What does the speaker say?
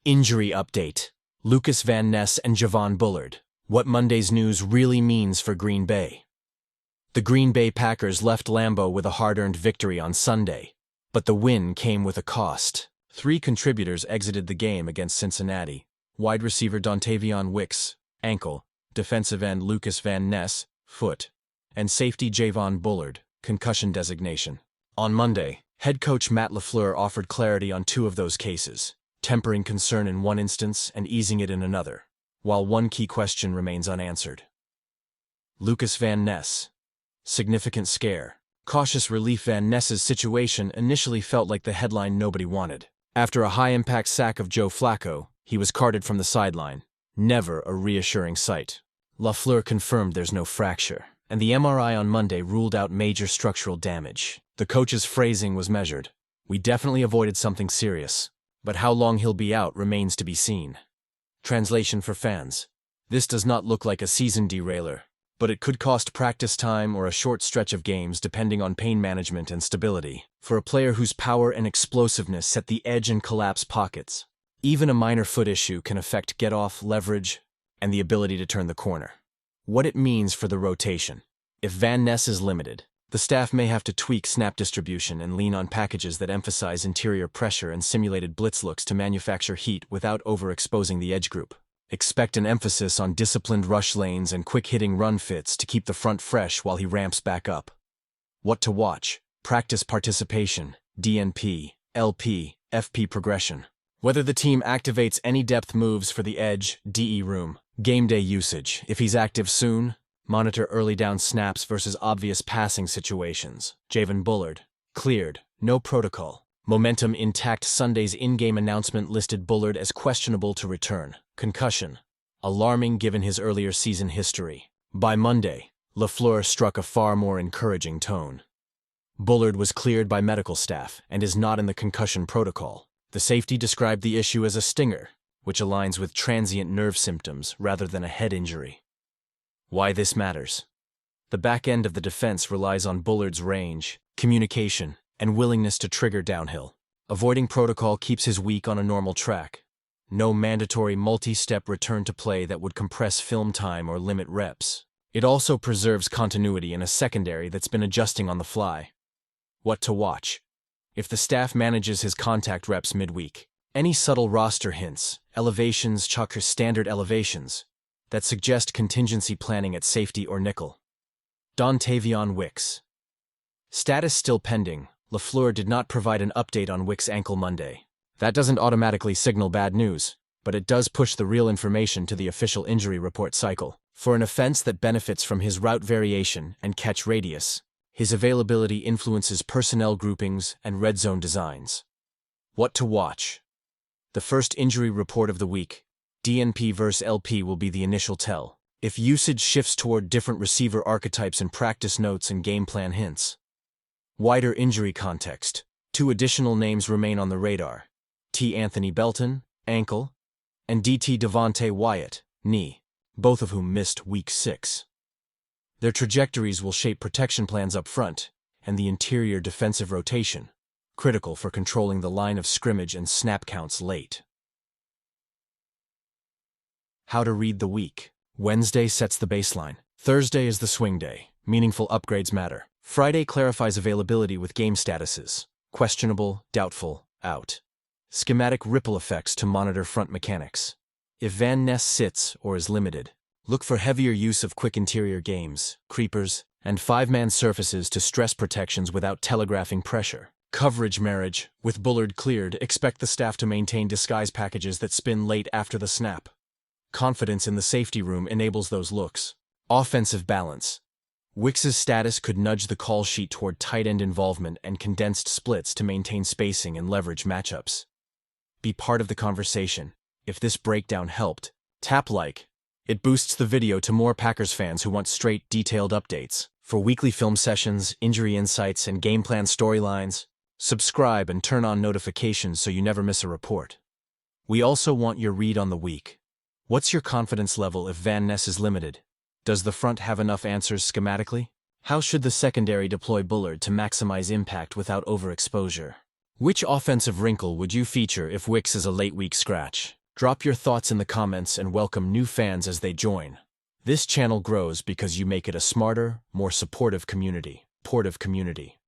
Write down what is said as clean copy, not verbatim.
Injury update. Lucas Van Ness and Javon Bullard. What Monday's news really means for Green Bay. The Green Bay Packers left Lambeau with a hard-earned victory on Sunday, but the win came with a cost. 3 contributors exited the game against Cincinnati: wide receiver Dontayvion Wicks, ankle; defensive end Lucas Van Ness, foot; and safety Javon Bullard, concussion designation. On Monday, head coach Matt LaFleur offered clarity on 2 of those cases, tempering concern in one instance and easing it in another, while one key question remains unanswered. Lucas Van Ness. Significant scare. Cautious relief. Van Ness's situation initially felt like the headline nobody wanted. After a high-impact sack of Joe Flacco, he was carted from the sideline. Never a reassuring sight. LaFleur confirmed there's no fracture, and the MRI on Monday ruled out major structural damage. The coach's phrasing was measured. "We definitely avoided something serious, but how long he'll be out remains to be seen." Translation for fans. This does not look like a season derailer, but it could cost practice time or a short stretch of games depending on pain management and stability. For a player whose power and explosiveness set the edge and collapse pockets, even a minor foot issue can affect get-off, leverage, and the ability to turn the corner. What it means for the rotation. If Van Ness is limited, the staff may have to tweak snap distribution and lean on packages that emphasize interior pressure and simulated blitz looks to manufacture heat without overexposing the edge group. Expect an emphasis on disciplined rush lanes and quick-hitting run fits to keep the front fresh while he ramps back up. What to watch. Practice participation, DNP, LP, FP progression. Whether the team activates any depth moves for the edge, DE room. Game day usage. If he's active soon, monitor early down snaps versus obvious passing situations. Javon Bullard. Cleared. No protocol. Momentum intact. Sunday's in-game announcement listed Bullard as questionable to return. Concussion. Alarming given his earlier season history. By Monday, LaFleur struck a far more encouraging tone. Bullard was cleared by medical staff and is not in the concussion protocol. The safety described the issue as a stinger, which aligns with transient nerve symptoms rather than a head injury. Why this matters. The back end of the defense relies on Bullard's range, communication, and willingness to trigger downhill. Avoiding protocol keeps his week on a normal track. No mandatory multi-step return to play that would compress film time or limit reps. It also preserves continuity in a secondary that's been adjusting on the fly. What to watch. If the staff manages his contact reps midweek, any subtle roster hints, elevations, chalk standard elevations, that suggest contingency planning at safety or nickel. Dontayvion Wicks. Status still pending. LaFleur did not provide an update on Wicks' ankle Monday. That doesn't automatically signal bad news, but it does push the real information to the official injury report cycle. For an offense that benefits from his route variation and catch radius, his availability influences personnel groupings and red zone designs. What to watch. The first injury report of the week, DNP vs. LP, will be the initial tell. If usage shifts toward different receiver archetypes in practice notes and game plan hints. Wider injury context. 2 additional names remain on the radar. T. Anthony Belton, ankle, and DT Devontae Wyatt, knee, both of whom missed Week 6. Their trajectories will shape protection plans up front and the interior defensive rotation, critical for controlling the line of scrimmage and snap counts late. How to read the week. Wednesday sets the baseline. Thursday is the swing day. Meaningful upgrades matter. Friday clarifies availability with game statuses. Questionable, doubtful, out. Schematic ripple effects to monitor front mechanics. If Van Ness sits or is limited, look for heavier use of quick interior games, creepers, and 5-man surfaces to stress protections without telegraphing pressure. Coverage marriage. With Bullard cleared, expect the staff to maintain disguise packages that spin late after the snap. Confidence in the safety room enables those looks. Offensive balance. Wicks's status could nudge the call sheet toward tight end involvement and condensed splits to maintain spacing and leverage matchups. Be part of the conversation. If this breakdown helped, tap like. It boosts the video to more Packers fans who want straight, detailed updates. For weekly film sessions, injury insights, and game plan storylines, subscribe and turn on notifications so you never miss a report. We also want your read on the week. What's your confidence level if Van Ness is limited? Does the front have enough answers schematically? How should the secondary deploy Bullard to maximize impact without overexposure? Which offensive wrinkle would you feature if Wicks is a late-week scratch? Drop your thoughts in the comments and welcome new fans as they join. This channel grows because you make it a smarter, more supportive community.